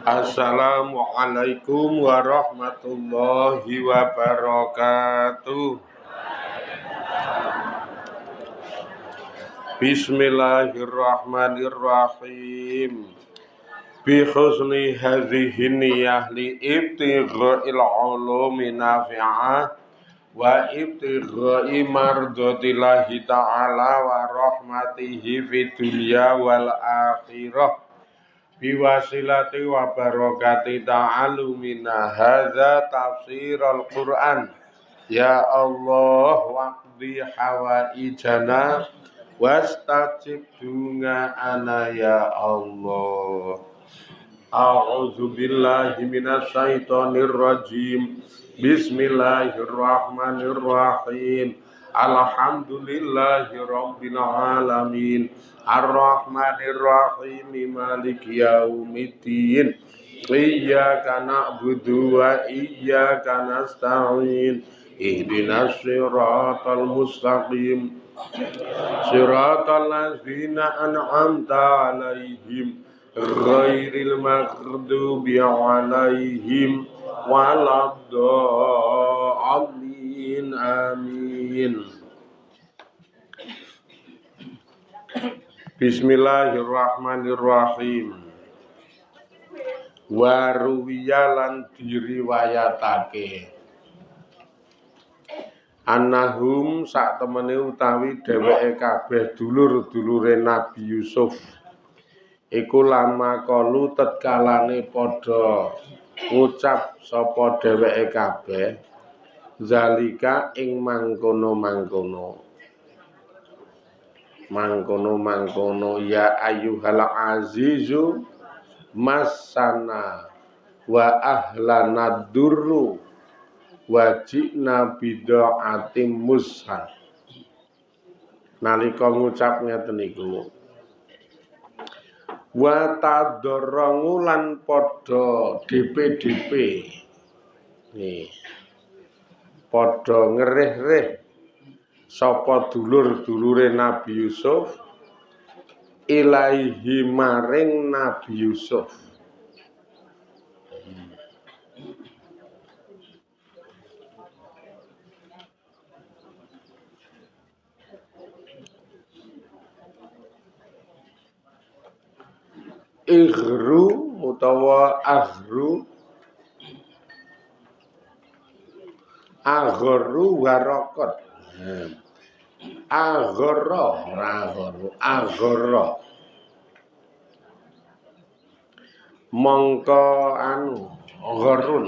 Assalamualaikum warahmatullahi wabarakatuh. Bismillahirrahmanirrahim. Bi husni hadhihi niyyah li ibtigha'il ulumi nafi'ah wa ibtigha'i mardatillahi ta'ala wa rahmatihi fid dunya wal akhirah. Biwasilati wa barakati ta'alumina hadza tafsirul Qur'an. Ya Allah waqdi hawaijana wastajib du'ana ya Allah. A'udzu billahi minasy syaithanir rajim. Bismillahirrahmanirrahim. Alhamdulillahi rabbil alamin. Ar-Rahmanir Rahim. Maliki yaumiddin. Iyyaka na'budu wa iyyaka nasta'in. Ihdinas siratal mustaqim. Siratal ladzina an'amta 'alaihim ghairil maghdubi 'alaihim waladdallin. Amin. Bismillahirrahmanirrahim. Wa ruwiyalan diriwayatake annahum sak temene utawi dheweke kabeh dulur-dulure Nabi Yusuf iku lama kalu tetkalane padha ngucap sapa dheweke kabeh zalika ing mangkono ya ayyuhal azizu masana wa ahlana durru wajibna bidaatim mushan. Nalika ngucap ngeten niku wa tadarrangu lan padha DP nih padha ngerih-rih sapa dulur-dulure Nabi Yusuf ilaihi maring Nabi Yusuf. Ighru utawa aghru warakot aghara mongko gharun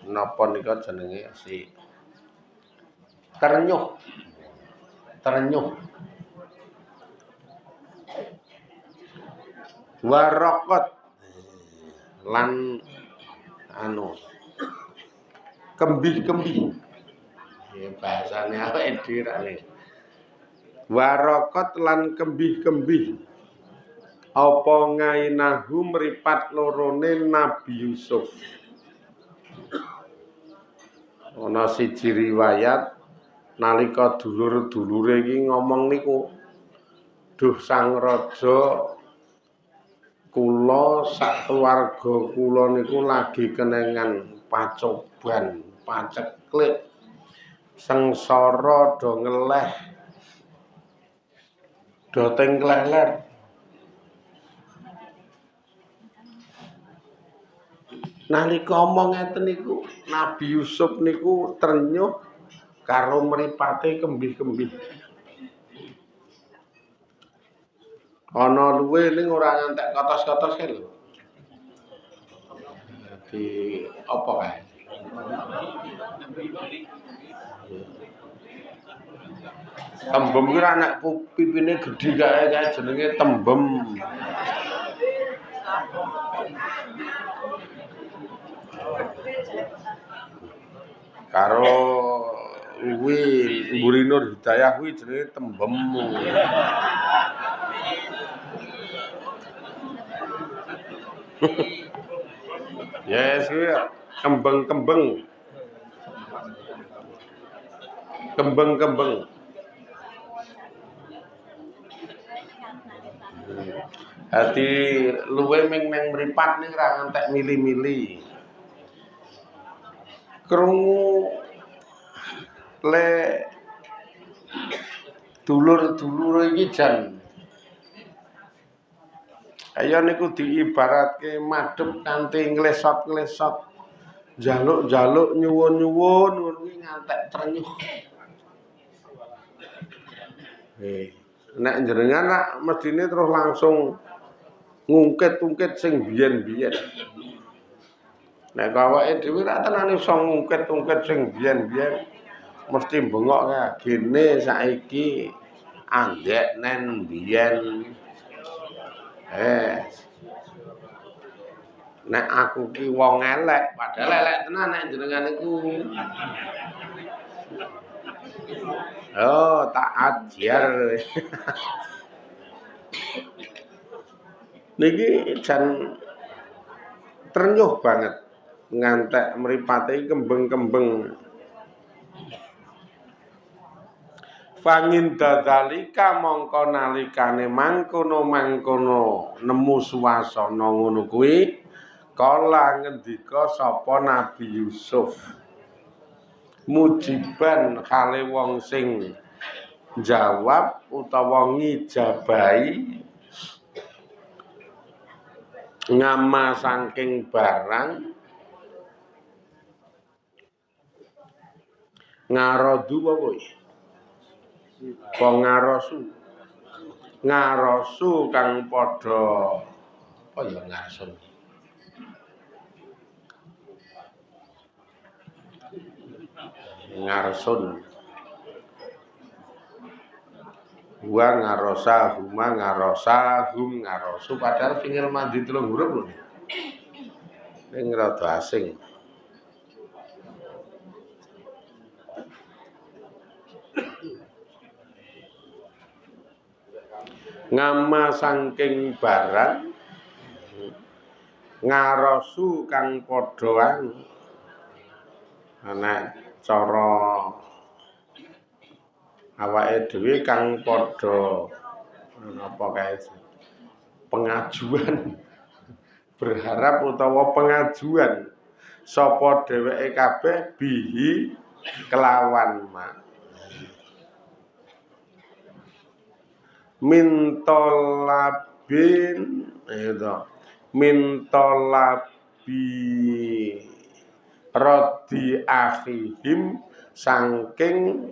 napa nika jenenge si ternyuh warakot lan kembih ya bahasane awake dhewe warakot lan kembih apa ngainahu mripat lorone Nabi Yusuf. Ana siji riwayat nalika dulur-dulure iki ngomong niku, duh sang raja kula sak keluarga kula niku lagi kenengan pacoban paceklik sengsara do ngeleh do teng kleler. Nalika omong ngeten niku Nabi Yusuf niku ternyuh karo mripate kembih-kembih. Ana luwe ning ora ngantek kotos-kotos kae lho. Di apa kae? Tembem ki ora nek pipine gedhi kae jenenge tembem. Karo kuwi Mburi Nur Hidayah kuwi jenenge tembem. Yes, kuwi kembeng. Dadi luwe ming nang mripat ning ra ngantek mili-mili. Krungu le dulur-dulur iki jan kaya niku diibaratke madhep kanthi nglesot-nglesot, njaluk-njaluk nyuwun-nyuwun ngono kuwi ngantek trenyuh. Nek jenengan nak mestine terus langsung ngungkit-ungkit sing biyen-biyen. Nek awake dhewe ra tenane iso ngungkit-ungkit sing biyen-biyen. Mesti bengok ya gene saiki andek nen biyen. Nek aku ki wong elek, padahal elek tenan nek jenengan iku. Oh, tak ajar. Niki jan ternyuh banget ngantek mripate kembeng-kembeng. Fangin dadalika mongko nalikane mangkono-mangkono nemu suasana ngono kuwi kala ngendika sapa Nabi Yusuf mujiban kale wong sing jawab utawa ngijabahi ngama saking barang ngarodu apa kuwi ngarosu kang padha apa ya ngarsun ngarsun wa ngarosa huma ngarosa hum ngarosu padahal pingil mandi 3 huruf lho ning rada asing. Ngama saking barang ngarosu kang padha ana cara awake dhewe kang padha apa kae pengajuan berharap utawa pengajuan sapa dheweke kabeh bihi kelawan ma mintolabin itu mintolabi rodi akhihim saking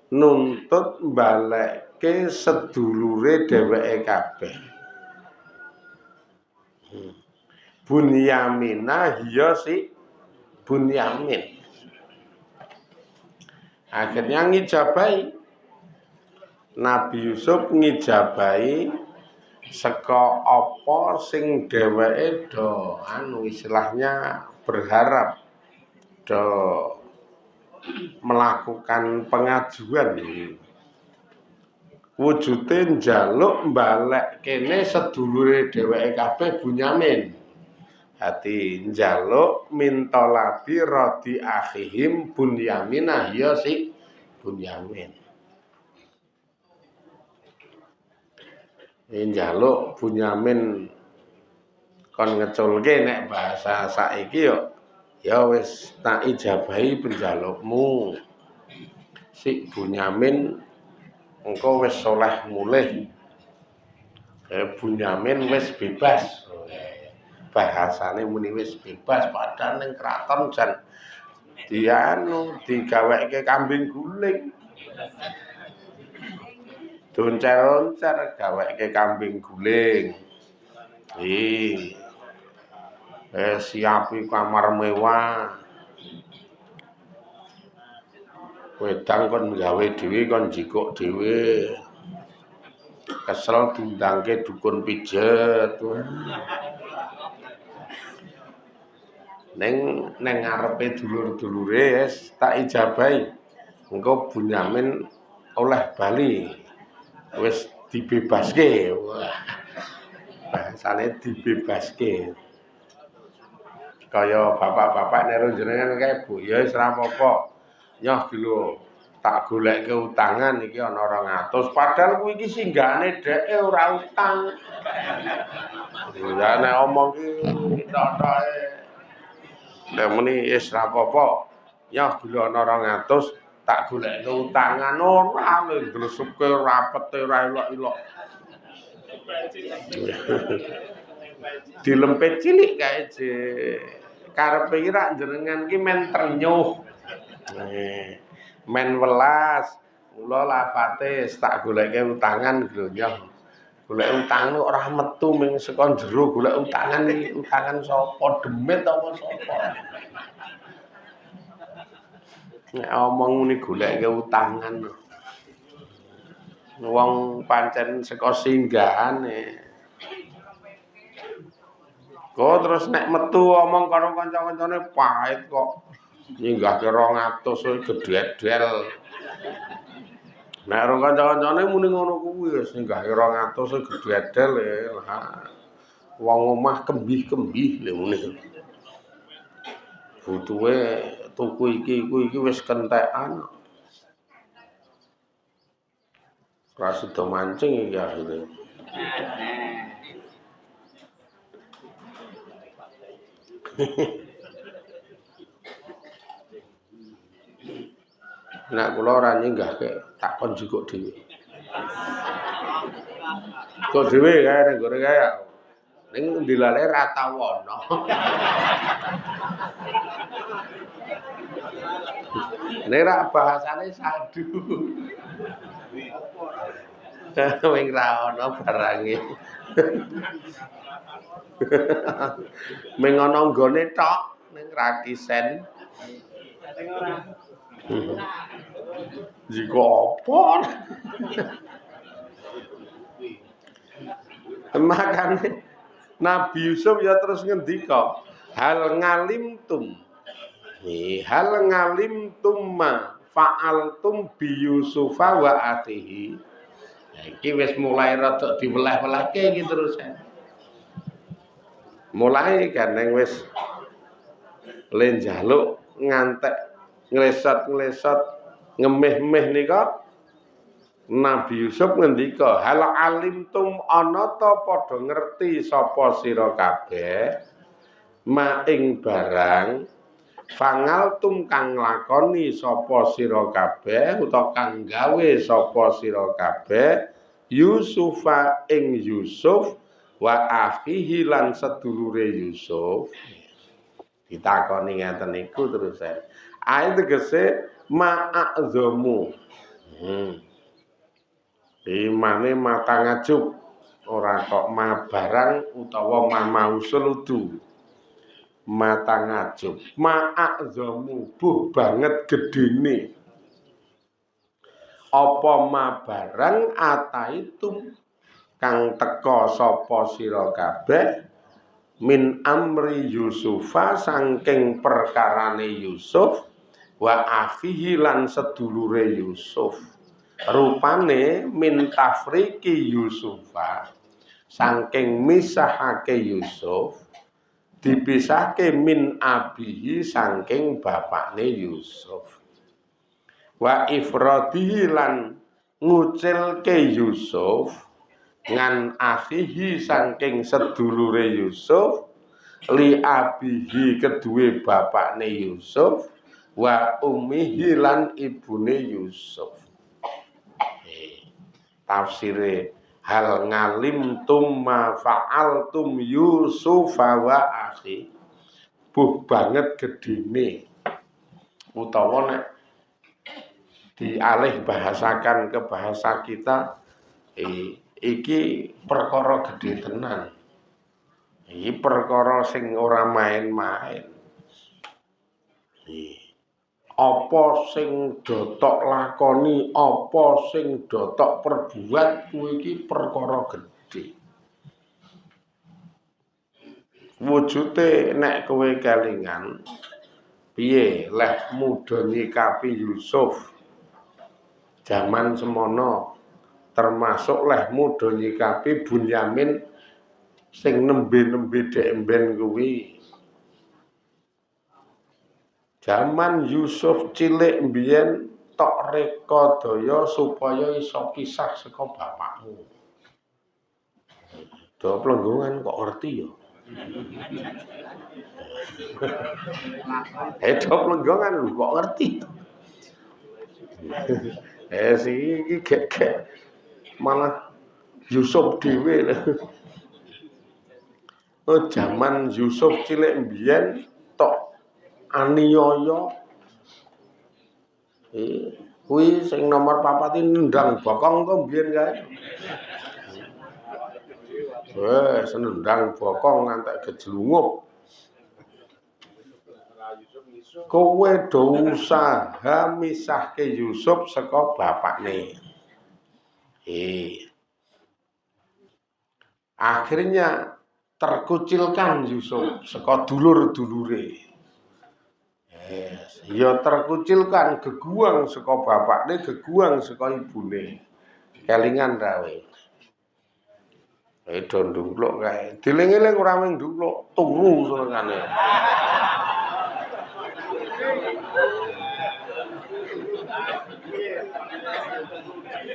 nuntut balekke sedulure dheweke kabeh Bunyamina hiya si Bunyamin akhirnya ngijabahi Nabi Yusuf ngijabahi saka apa sing dheweke do istilahnya berharap do melakukan pengajuan wujude njaluk mbalek kene sedulure dheweke kabeh Bunyamin hati njaluk mintolabi rodi akhihim Bunyaminah ya si Bunyamin njaluk Bunyamin kon ngeculke nek bahasa saiki ya wis tak ijabahi penjalukmu si Bunyamin engko wis soleh mulih Bunyamin wis bebas bahasane muni wis bebas padahal ning kraton jan digaweke kambing guling doncer-oncer gaweke kambing guling. Siapi kamar mewah. Wedang kon gawe dhewe kon jikuk dhewe. Kesel diundangke dukun pijet. Neng ngarepe dulur-dulure tak ijabahi. Engko Bunyamin oleh bali. Wis dibebaske. Wah. Bahasane dibebaske. Kaya bapak-bapak niru jenengan kae Bu, ya wis ora apa-apa. Nyoh ki lho. tak goleke utangan iki ana 200 padahal kuwi iki singgane dheke ora utang. Ya nek omong ki tok-toke nek muni wis ra apa-apa. Ya gula ana 200 tak goleke utangan ora ndlesuke rapete ora elok-elok. Dilempit cilik kae je. Karepe iki rak jenengan ki men ternyuh. Men welas. Mula lafate tak goleke utangan glonyoh. Golek utangan ora metu ming saka jero golek utangan iki utangan sapa demit apa sapa. Nek omong muni goleke utangan. Wong pancen saka singgahane. Kok terus nek metu omong karo kanca-kancane pahit kok. Nyenggahke 200 gedhe-gedhel. Nek karo kanca-kancane muni ngono kuwi wis nyenggahke 200 gedhe-gedhel lah. Wong omah kembih-kembih lho muni. Butuhe tuku iki wis kentekan. Ora sida mancing iki akhire. Nek kula ora nyenggahke tak kon jukuk dhewe. Kok dhewe kae ning gore kae. Ning ndilale ra tau ana. Nek ra bahasane sadu. Wing ra ana barange. Ming ana nggone tok ning ra kisen. Jika apa? Makane Nabi Yusuf ya terus ngendika, hal ngalimtum. Hal ngalimtum ma fa'altum bi Yusufa wa akhihi. Iki wis mulai rada diwelah-welahke iki terus. Mulai kaneng wis le njaluk ngantek nglesot-nglesot ngemeh-meh nika Nabi Yusuf ngendika hal alimtum ana ta padha ngerti sapa sira kabeh ma ing barang fangaltum kang lakoni sapa sira kabeh utawa kang gawe sapa sira kabeh Yusufa ing Yusuf wa akhihi lan sedulure Yusuf ditakoni ngeten niku terus ayat tegese ma'azamu imane mata ngajub ora kok ma barang utawa ma mausul udu mata ngajub ma'azamu buh banget gedene apa ma barang ataitum kang teka sapa sira kabeh min amri Yusufa saking perkarane Yusuf wa akhihi lan sedulure Yusuf rupane min tafriki Yusufa saking misahake Yusuf dipisahke min abihi saking bapakne Yusuf wa ifradihi lan ngucilke Yusuf ngan akhihi saking sedulure Yusuf li abihi kedue bapakne Yusuf wa ummihi lan ibune Yusuf. Tafsire hal ngalimtum ma fa'altum Yusuf wa akhi buh banget gedene utawa nek dialih bahasakan ke bahasa kita iki perkara gedhe tenan. Iki perkara sing ora main-main. Apa sing dotok lakoni, apa sing dotok perbuat kuwi iki perkara gedhe. Wujude nek kowe kelingan piye leh mudha nyikapi Yusuf jaman semono termasuk leh mudha nyikapi Bunyamin sing nembe-nembe dek emben kuwi. Jaman Yusuf cilik mbiyen tok reka daya supaya iso pisah saka bapakmu. Do plenggungan kok ngerti ya. Do plenggungan kok ngerti. Iki gek malah Yusuf dhewe. Jaman Yusuf cilik mbiyen tok aniaya. Kuwi sing nomor 4 nendang bokong to mbiyen kae. Wes nendang bokong ngantek gejlungup. Kowe do usaha misahke Yusuf saka bapakne. Akhirnya terkucilkan Yusuf saka dulur-dulure. Ya terkucilkan, geguang saka bapakne, geguang saka ibune. Kelingan rawe. Do ndumpluk kae. Diling-eling ora mung ndumpluk, turu senengane.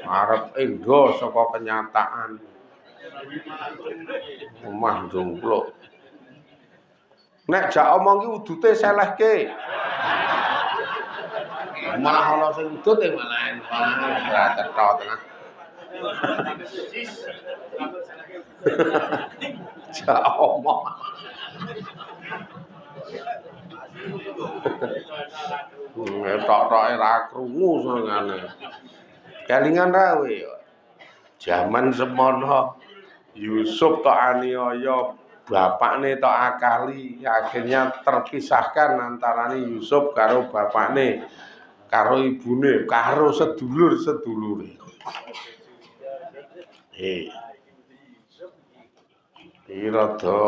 Arep endo saka kenyataan. Omah ndumpluk. Nek jak omong ki udute selehke. Malah ana sing udut malah ora cetha tenan. Jak omong. Tok-toke ra krungu senengane. Kelingan rawe. Jaman semono Yusuf tok aniaya, bapakne tok akali, akhirnya terpisahkan antarane Yusuf karo bapakne, karo ibune, karo sedulur-sedulure. Rada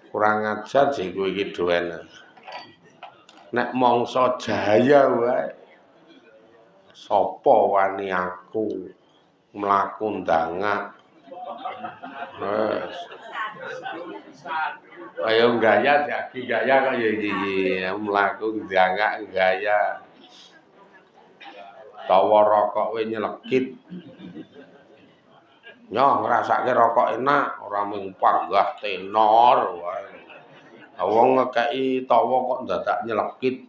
kurang ajar sih kowe iki doen. Nek mangsa jaya wae. Sapa wani aku mlaku ndangak. Wes. Ayo gaya jagi gaya kaya iki mlaku ndangak gaya. Tawa rokok we nyelekit. Nyoh ngrasake rokok enak, ora mung panggah tenor wae. Wong ngekeki tawa kok dadak nyelekit.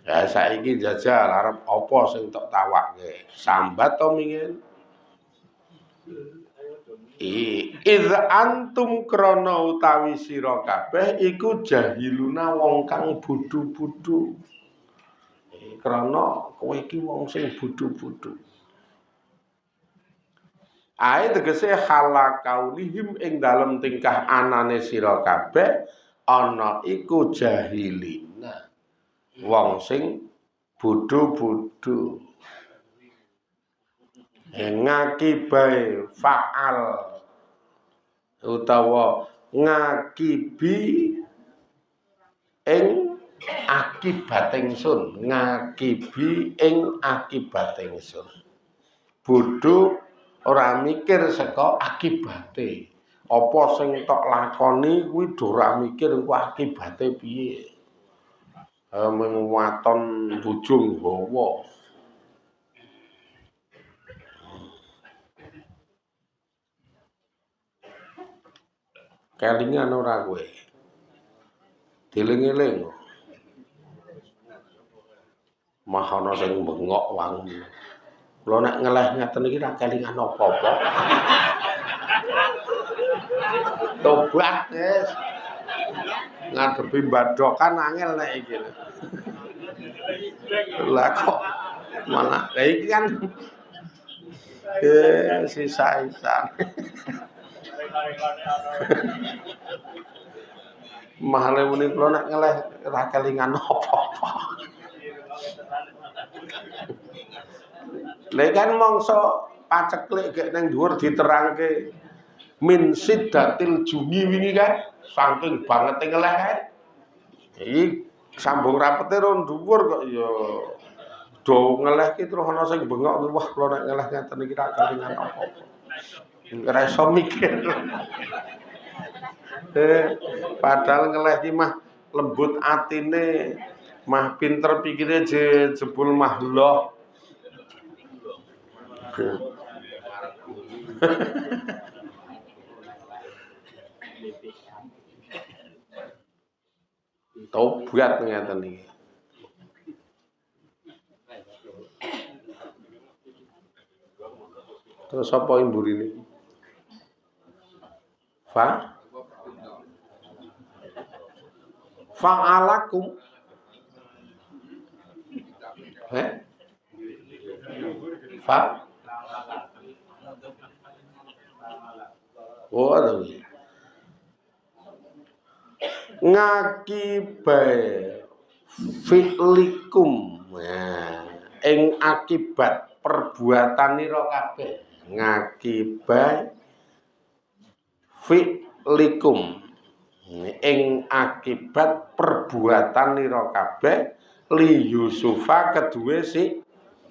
Ya saiki jajal arep apa sing tok tawakke? Sambat to mingen. Idz antum krana utawi sira kabeh iku jahiluna wong kang bodho-bodho. Krana kowe iki wong sing bodho-bodho. Ae tegese halakaulihim ing dalem tingkah anane sira kabeh ana iku jahilina. Wong sing bodho-bodho. Ngakibae fa'al utawa ngakibi ing akibat ingsun, ngakibi ing akibat ingsun. Bodho ora mikir saka akibate. Apa sing tok lakoni kuwi ora mikir engko akibate piye. Mung waton bujung hawa. Kelingan ora kowe? Diling-eling. Mahana sing bengok wangi. Kula nek ngeleh ngeten iki ra kelingan apa-apa. Tobat wis. Ngadepi badokan angel nek iki. Lah kok malah iki kan sisa-sisa. Mahale muni kula nek ngeleh ra kelingan apa-apa. Lha kan mangsa paceklik gek nang dhuwur diterangke min siddatil jungi wingi kan saking banget ngeleh kae. Iki sambung rapete ron dhuwur kok ya do ngeleh ki terus ana sing bengok wah kula nek ngeleh ngeten iki ra kelingan apa-apa. Ora iso mikir. Padahal ngeleh ki mah lembut atine, mah pinter pikire jebul mah loh. Tobat ngeten iki. Terus apa imburine? Fa'alakum. Oh, ngakibai fi'likum. Nah, ing akibat perbuatan nira kabeh. Ngakibai fi'likum. Ing akibat perbuatan nira kabeh li Yusufa kedue si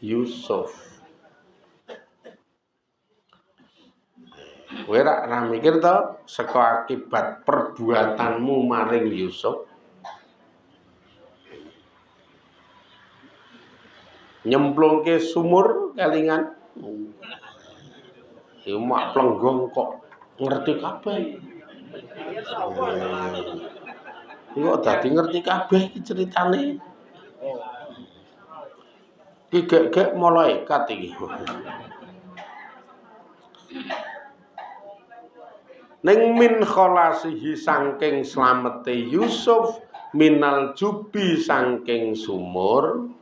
Yusuf. Kowe ra mikir to saka akibat perbuatanmu maring Yusuf. Nyemplungke sumur kelingan. Ya mak plenggong kok ngerti kabeh. Kok dadi ngerti kabeh iki ceritane. Iki gek malaikat iki. Ning min kholasihi saking slamete Yusuf minal jubi saking sumur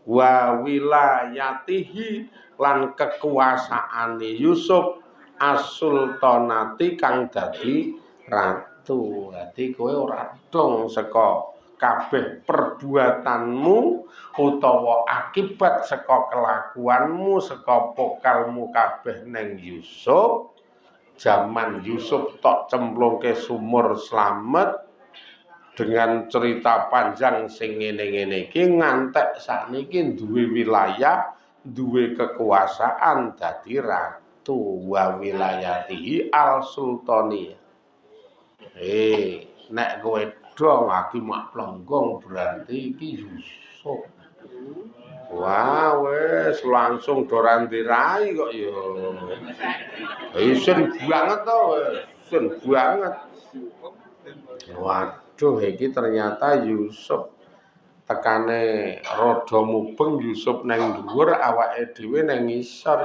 wa wilayatihi lan kekuasaane Yusuf as-sultanati kang dadi ratu. Dadi kowe ora dong saka kabeh perbuatanmu utawa akibat saka kelakuanmu saka pokalmu kabeh ning Yusuf. Zaman Yusuf tok cemplungke sumur slamet dengan cerita panjang sing ngene-ngene iki ngantek sakniki duwe wilayah, duwe kekuasaan dadi ratu wa wilayatihi al sultani. Nek kowe dong aki mak plonggong berarti iki Yusuf. Wah, wes langsung dorandirai kok ya. Isen banget to, isen banget. Waduh, iki ternyata Yusuf tekane rada mubeng Yusuf nang dhuwur awake dhewe nang ngisor.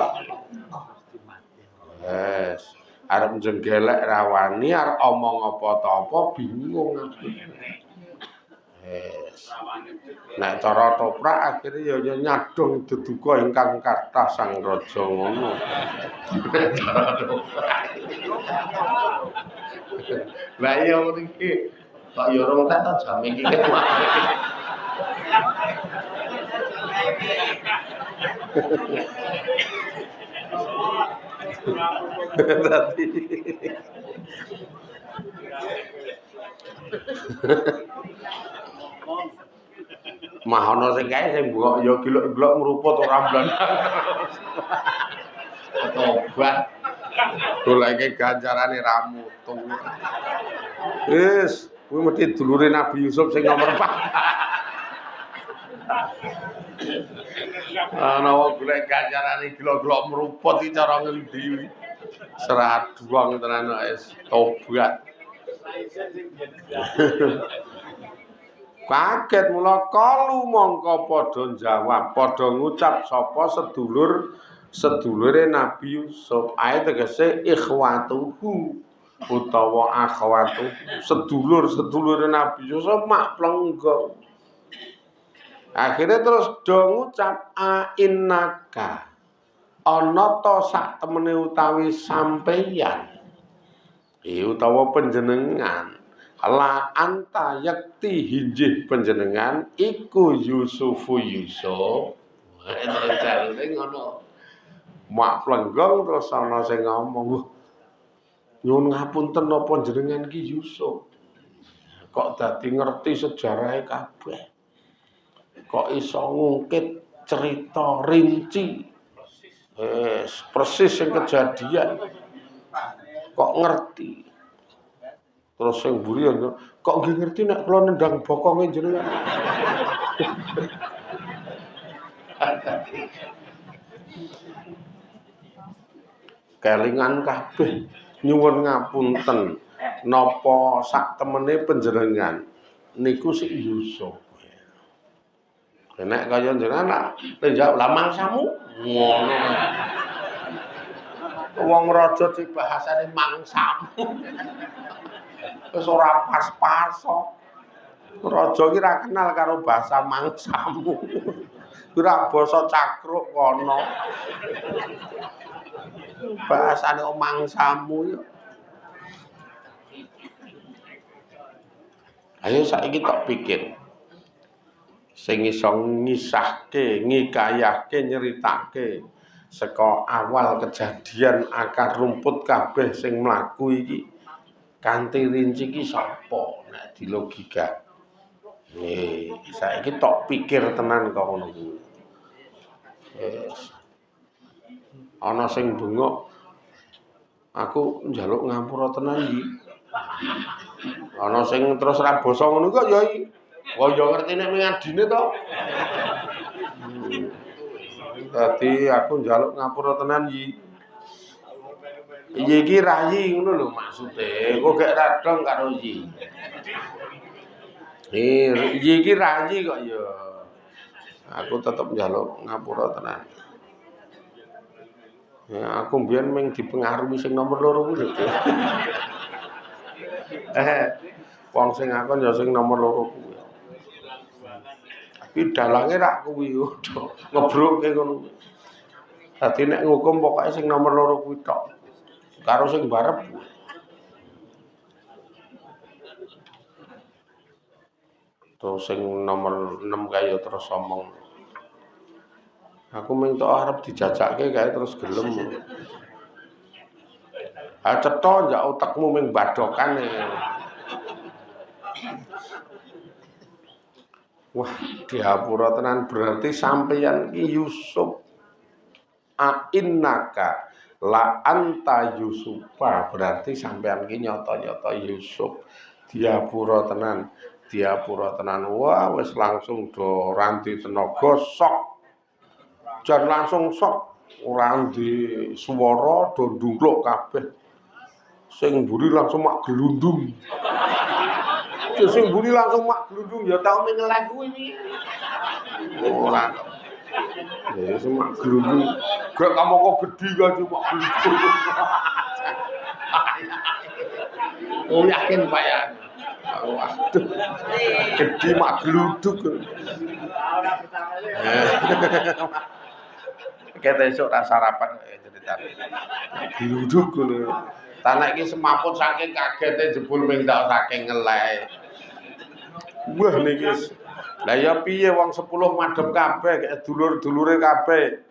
Wes, arep jenggelek rawani, arep omong apa-apa bingung aku. Wes. Nek cara toprak akhirnya ya nyadong deduka ingkang kathah sang raja ngono. Lah iya mriki kok ya urung tak jam iki kan. Mahono sing kae sing mbok ya gilok-gilok ngruput ora mblanak. Tobat. Goleke ganjarane ra mutu. Wis, kuwi mesti dulure Nabi Yusuf sing nomor 4. Ana wong golek ganjarane gilok-gilok ngruput iki cara ngendi? Serah duang tenan wis tobat. Kaget mula kalu mongko padha jawab padha ngucap sapa sedulure Nabi Yusuf ae tegese ikhwatuhu utawa akhwatuhu sedulure Nabi Yusuf mak plenggong. Akhirnya terus do ngucap ainnaka ana ta sak temene utawi sampeyan utawa panjenengan la anta yakti hinjih panjenengan iku Yusufu Yusuf. Jarene ngono. Mak plenggong terus ana sing ngomong, "Nyuwun ngapunten napa jenengan ki Yusuf? Kok dadi ngerti sejarahe kabeh? Kok iso ngungkit cerita rinci? Persis sing kejadian. Kok ngerti?" Terus sing mburi kok nggih ngerti nek kula nendang bokonge jenengan. kelingan kabeh nyuwun ngapunten napa sak temene panjenengan niku sik Yusuf. Nek kaya jenengan njawab lah mangsamu ngono. Wong raja sing bahasane mangsamu. Wis ora pas-pas kok. Raja iki ra kenal karo bahasa mangsamu. Ora basa cakruk kono. Bahasane mangsamu ya. Ayo saiki tak pikir. Sing iso ngisahke, ngikayahke, nyeritake saka awal kejadian akar rumput kabeh sing mlaku iki kanthi rinci iki sapa nek di logika. Saiki tok pikir tenan kok ngono kuwi. Ana sing bengok aku njaluk ngapura tenan iki. Ana sing terus ra basa ngono kok ya iki. Wong yo ngerti nek ngadine to. Dadi aku njaluk ngapura tenan iki. Iki rayi ngono lho maksude. Kok gak radong karo iki. Iki rayi kok ya. Aku tetep njaluk ngapura tenan. Ya aku mbiyen mung dipengaruhi sing nomor 2 kuwi lho. Wong sing ngakon ya sing nomor 2 kuwi. Tapi dalange rak kuwi ngebroke ngono. Dadi nek ngukum pokoke sing nomor 2 kuwi tok. Karo sing barep. Terus sing nomor 6 kaya terus omong. Aku mung tok arep dijajakke kae terus gelem. Ha cetha njak utekmu mung badokan. Wah, diapura tenan berarti sampeyan iki Yusuf. Ainnaka la anta Yusufa berarti sampeyan iki nyata-nyata Yusuf. Diapura tenan, diapura tenan. Wah, wis langsung do ranti tenaga sok. Jan langsung sok ora ndi swara do ndungkluk kabeh. Sing mburi langsung mak glundung. Sing mburi langsung mak glundung ya tau mengelek kuwi iki. Ora. Ya sing mak glundung. Gak kamu kok gedhi kan mak glundung. Oh yakin Pak ya. Waduh. Gedhi mak gluduk. Kita esuk ra sarapan ceritane. Gluduk ngono. Tanek iki semaput saking kagete jebul ming tak saking ngelek. Wah niki lah ya piye wong 10 madhep kabeh kaya dulur-dulure kabeh.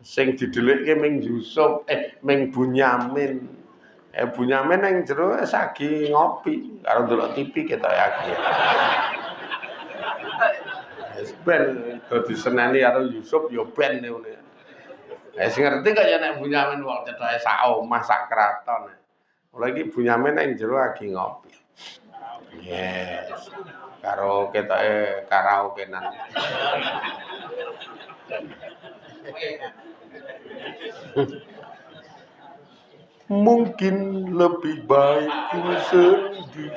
Sing didelikke ming Yusuf ming Bunyamin. Bunyamin ning jero sagi ngopi karo ndelok TV ketok iki. Wis ben dadi seneni karo Yusuf ya ben ngene. Sing ngerti kok ya nek Bunyamin wong cethoke sak omah sak kraton. Mula iki Bunyamin ning jero lagi ngopi. Yes. Karo ketoke karaokenan. Mungkin lebih baik sendiri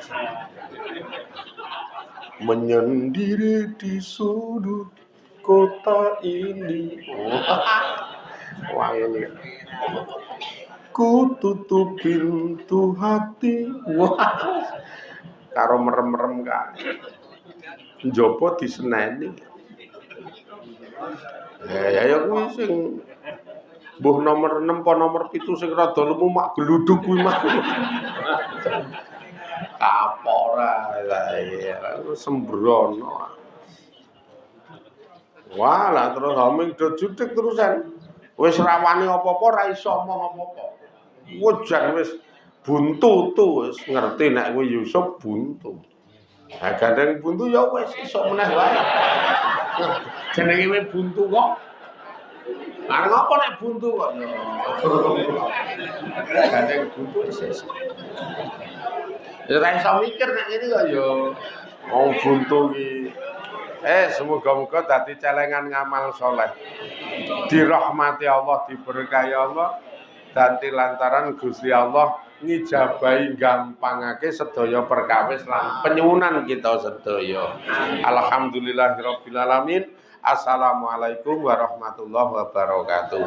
menyendiri di sudut kota ini. Wah ini. Ku tutup pintu hati. Wah. Karo merem-merem kan. Njaba diseneni. Ya kuwi sing mbuh nomor 6 apa nomor 7 sing rada lemu mak gluduk kuwi mah. Kapora sembrono. Wah, lah terus homing do jutek terusan. Wis rawani apa-apa ra iso omong apa-apa. Wujan wis buntu tuh wis ngerti nek kuwi Yusuf buntu. Ha gandeng buntu ya wis iso meneh wae. Jenenge wis buntu kok. Lah ngopo nek buntu kok ya. Gandeng buntu wis. Ya ra iso mikir nek ngene kok ya. Wong buntu iki semoga-moga dadi celengan ngamal soleh. Dirahmati Allah, diberkahi Allah. Dadi lantaran Gusti Allah ngijabahi gampangake sedaya perkawis lan penyuwunan kita sedaya. Alhamdulillahirabbil alamin. Assalamualaikum warahmatullahi wabarakatuh.